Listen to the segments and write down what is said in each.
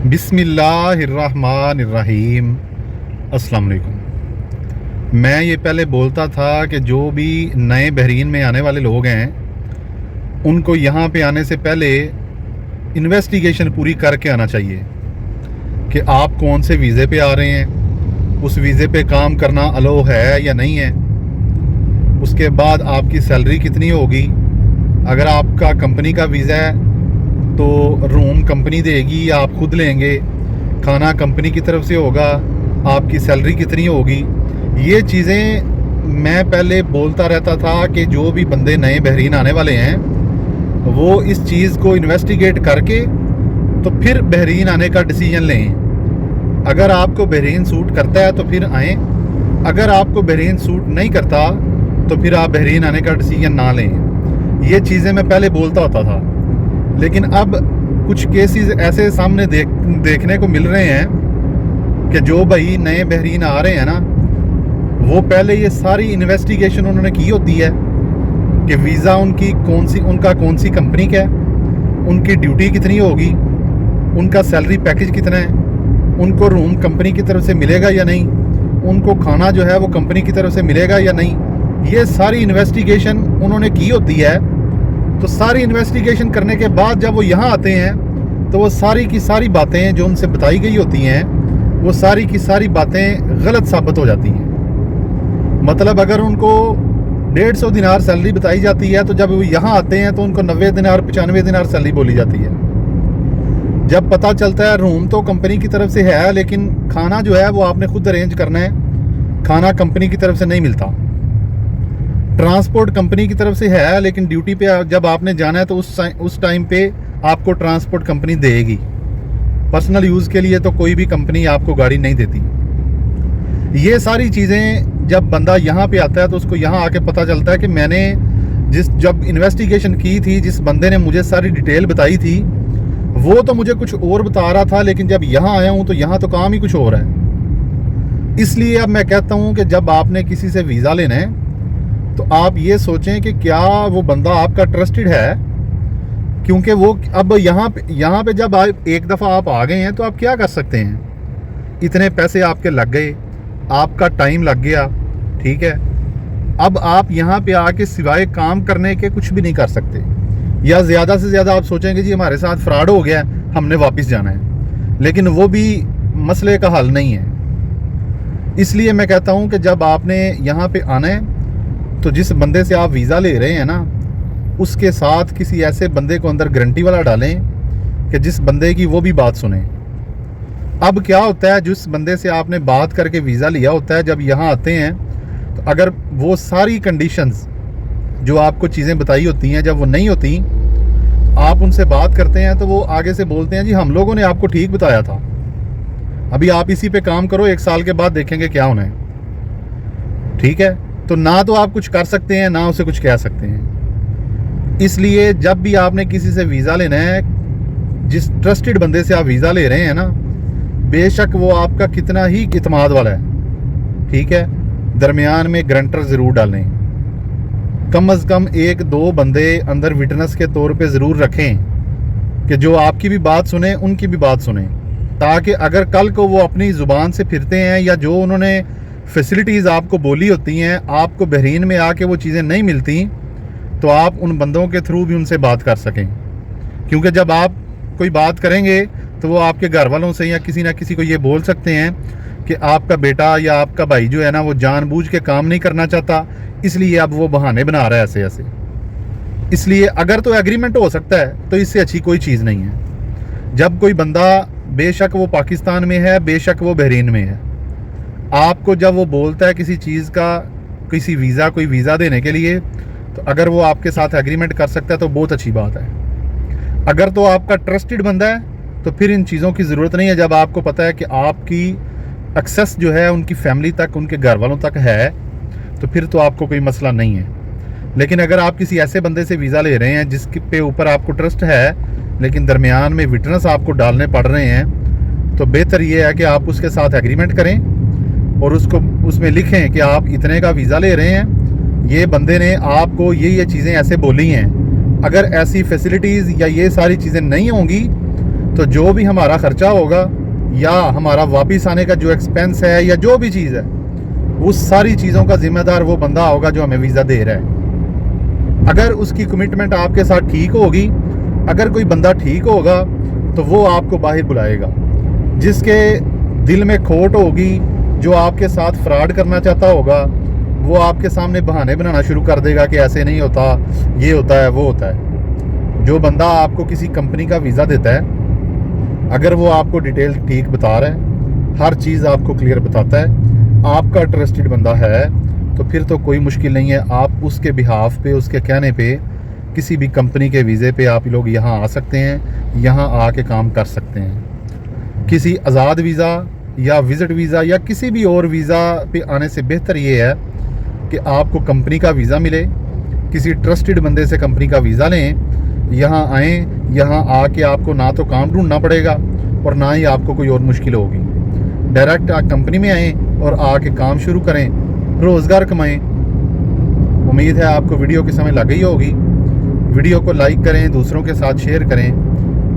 बिस्मिल्लाहिर्रहमानिर्रहीम। अस्सलाम वालेकुम। मैं ये पहले बोलता था कि जो भी नए बहरीन में आने वाले लोग हैं उनको यहाँ पे आने से पहले इन्वेस्टिगेशन पूरी करके आना चाहिए कि आप कौन से वीज़े पे आ रहे हैं, उस वीज़े पे काम करना अलो है या नहीं है, उसके बाद आपकी सैलरी कितनी होगी। अगर आपका कंपनी का वीज़ा है तो रूम कंपनी देगी या आप खुद लेंगे, खाना कंपनी की तरफ से होगा, आपकी सैलरी कितनी होगी। ये चीज़ें मैं पहले बोलता रहता था कि जो भी बंदे नए बहरीन आने वाले हैं वो इस चीज़ को इन्वेस्टिगेट करके तो फिर बहरीन आने का डिसीजन लें। अगर आपको बहरीन सूट करता है तो फिर आएँ, अगर आपको बहरीन सूट नहीं करता तो फिर आप बहरीन आने का डिसीजन ना लें। ये चीज़ें मैं पहले बोलता होता था, लेकिन अब कुछ केसेस ऐसे सामने देखने को मिल रहे हैं कि जो भाई नए बहरीन आ रहे हैं ना, वो पहले ये सारी इन्वेस्टिगेशन उन्होंने की होती है कि वीज़ा उनका कौन सी कंपनी का है, उनकी ड्यूटी कितनी होगी, उनका सैलरी पैकेज कितना है, उनको रूम कंपनी की तरफ से मिलेगा या नहीं, उनको खाना जो है वो कंपनी की तरफ से मिलेगा या नहीं। ये सारी इन्वेस्टिगेशन उन्होंने की होती है। तो सारी इन्वेस्टिगेशन करने के बाद जब वो यहाँ आते हैं तो वो सारी की सारी बातें जो उनसे बताई गई होती हैं वो सारी की सारी बातें गलत साबित हो जाती हैं। मतलब अगर उनको 150 दिनार सैलरी बताई जाती है तो जब वो यहाँ आते हैं तो उनको 90 दिनार 95 दिनार सैलरी बोली जाती है। जब पता चलता है रूम तो कंपनी की तरफ से है लेकिन खाना जो है वो आपने खुद अरेंज करना है, खाना कंपनी की तरफ से नहीं मिलता। ट्रांसपोर्ट कंपनी की तरफ से है लेकिन ड्यूटी पे जब आपने जाना है तो उस टाइम पे आपको ट्रांसपोर्ट कंपनी देगी। पर्सनल यूज़ के लिए तो कोई भी कंपनी आपको गाड़ी नहीं देती। ये सारी चीज़ें जब बंदा यहाँ पे आता है तो उसको यहाँ आके पता चलता है कि मैंने जब इन्वेस्टिगेशन की थी, जिस बंदे ने मुझे सारी डिटेल बताई थी वो तो मुझे कुछ और बता रहा था, लेकिन जब यहाँ आया हूँ तो यहाँ तो काम ही कुछ और है। इसलिए अब मैं कहता हूँ कि जब आपने किसी से वीज़ा लेना है तो आप ये सोचें कि क्या वो बंदा आपका ट्रस्टेड है, क्योंकि वो अब यहाँ पे जब आप एक दफ़ा आप आ गए हैं तो आप क्या कर सकते हैं। इतने पैसे आपके लग गए, आपका टाइम लग गया, ठीक है। अब आप यहाँ पे आके सिवाय काम करने के कुछ भी नहीं कर सकते, या ज़्यादा से ज़्यादा आप सोचेंगे जी हमारे साथ फ्रॉड हो गया, हमने वापस जाना है, लेकिन वो भी मसले का हल नहीं है। इसलिए मैं कहता हूँ कि जब आपने यहाँ पे आना है तो जिस बंदे से आप वीज़ा ले रहे हैं ना, उसके साथ किसी ऐसे बंदे को अंदर गारंटी वाला डालें कि जिस बंदे की वो भी बात सुने। अब क्या होता है, जिस बंदे से आपने बात करके वीज़ा लिया होता है, जब यहाँ आते हैं तो अगर वो सारी कंडीशंस जो आपको चीज़ें बताई होती हैं जब वो नहीं होती, आप उनसे बात करते हैं तो वो आगे से बोलते हैं जी हम लोगों ने आपको ठीक बताया था, अभी आप इसी पे काम करो, 1 साल के बाद देखेंगे क्या होना है। ठीक है, तो ना तो आप कुछ कर सकते हैं ना उसे कुछ कह सकते हैं। इसलिए जब भी आपने किसी से वीज़ा लेना है, जिस ट्रस्टेड बंदे से आप वीज़ा ले रहे हैं ना, बेशक वो आपका कितना ही इत्मीनान वाला है, ठीक है, दरमियान में गारंटर ज़रूर डालें। कम अज़ कम 1-2 बंदे अंदर विटनेस के तौर पे ज़रूर रखें कि जो आपकी भी बात सुने उनकी भी बात सुने, ताकि अगर कल को वो अपनी ज़ुबान से फिरते हैं या जो उन्होंने फैसिलिटीज़ आपको बोली होती हैं, आपको बहरीन में आके वो चीज़ें नहीं मिलती, तो आप उन बंदों के थ्रू भी उनसे बात कर सकें। क्योंकि जब आप कोई बात करेंगे तो वो आपके घर वालों से या किसी ना किसी को ये बोल सकते हैं कि आपका बेटा या आपका भाई जो है ना वो जानबूझ के काम नहीं करना चाहता, इसलिए अब वो बहाने बना रहा है ऐसे ऐसे। इसलिए अगर तो एग्रीमेंट हो सकता है तो इससे अच्छी कोई चीज़ नहीं है। जब कोई बंदा, बेशक वो पाकिस्तान में है बेशक वो बहरीन में है, आपको जब वो बोलता है किसी चीज़ का, किसी वीज़ा कोई वीज़ा देने के लिए, तो अगर वो आपके साथ एग्रीमेंट कर सकता है तो बहुत अच्छी बात है। अगर तो आपका ट्रस्टेड बंदा है तो फिर इन चीज़ों की ज़रूरत नहीं है। जब आपको पता है कि आपकी एक्सेस जो है उनकी फैमिली तक, उनके घर वालों तक है, तो फिर तो आपको कोई मसला नहीं है। लेकिन अगर आप किसी ऐसे बंदे से वीज़ा ले रहे हैं जिसके पे ऊपर आपको ट्रस्ट है लेकिन दरमियान में विटनेस आपको डालने पड़ रहे हैं, तो बेहतर ये है कि आप उसके साथ एग्रीमेंट करें और उसमें लिखें कि आप इतने का वीज़ा ले रहे हैं, ये बंदे ने आपको ये चीज़ें ऐसे बोली हैं। अगर ऐसी फैसिलिटीज़ या ये सारी चीज़ें नहीं होंगी तो जो भी हमारा ख़र्चा होगा या हमारा वापस आने का जो एक्सपेंस है या जो भी चीज़ है, उस सारी चीज़ों का ज़िम्मेदार वो बंदा होगा जो हमें वीज़ा दे रहा है। अगर उसकी कमिटमेंट आपके साथ ठीक होगी, अगर कोई बंदा ठीक होगा तो वो आपको बाहर बुलाएगा। जिसके दिल में खोट होगी, जो आपके साथ फ्रॉड करना चाहता होगा, वो आपके सामने बहाने बनाना शुरू कर देगा कि ऐसे नहीं होता, ये होता है, वो होता है। जो बंदा आपको किसी कंपनी का वीज़ा देता है, अगर वो आपको डिटेल ठीक बता रहा है, हर चीज़ आपको क्लियर बताता है, आपका ट्रस्टेड बंदा है, तो फिर तो कोई मुश्किल नहीं है। आप उसके बिहाफ पे, उसके कहने पे, किसी भी कंपनी के वीज़े पे आप लोग यहाँ आ सकते हैं, यहाँ आके काम कर सकते हैं। किसी आज़ाद वीज़ा या विज़िट वीज़ा या किसी भी और वीज़ा पे आने से बेहतर ये है कि आपको कंपनी का वीज़ा मिले, किसी ट्रस्टेड बंदे से कंपनी का वीज़ा लें, यहाँ आएँ, यहाँ आके आपको ना तो काम ढूंढना पड़ेगा और ना ही आपको कोई और मुश्किल होगी। डायरेक्ट कंपनी में आएँ और आके काम शुरू करें, रोज़गार कमाएं। उम्मीद है आपको वीडियो के समय लग गई होगी। वीडियो को लाइक करें, दूसरों के साथ शेयर करें।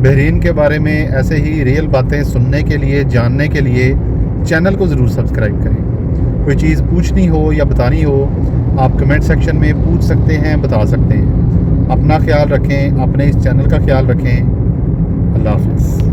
बहरीन के बारे में ऐसे ही रियल बातें सुनने के लिए, जानने के लिए चैनल को ज़रूर सब्सक्राइब करें। कोई चीज़ पूछनी हो या बतानी हो, आप कमेंट सेक्शन में पूछ सकते हैं, बता सकते हैं। अपना ख्याल रखें, अपने इस चैनल का ख्याल रखें। अल्लाह हाफ़िज़।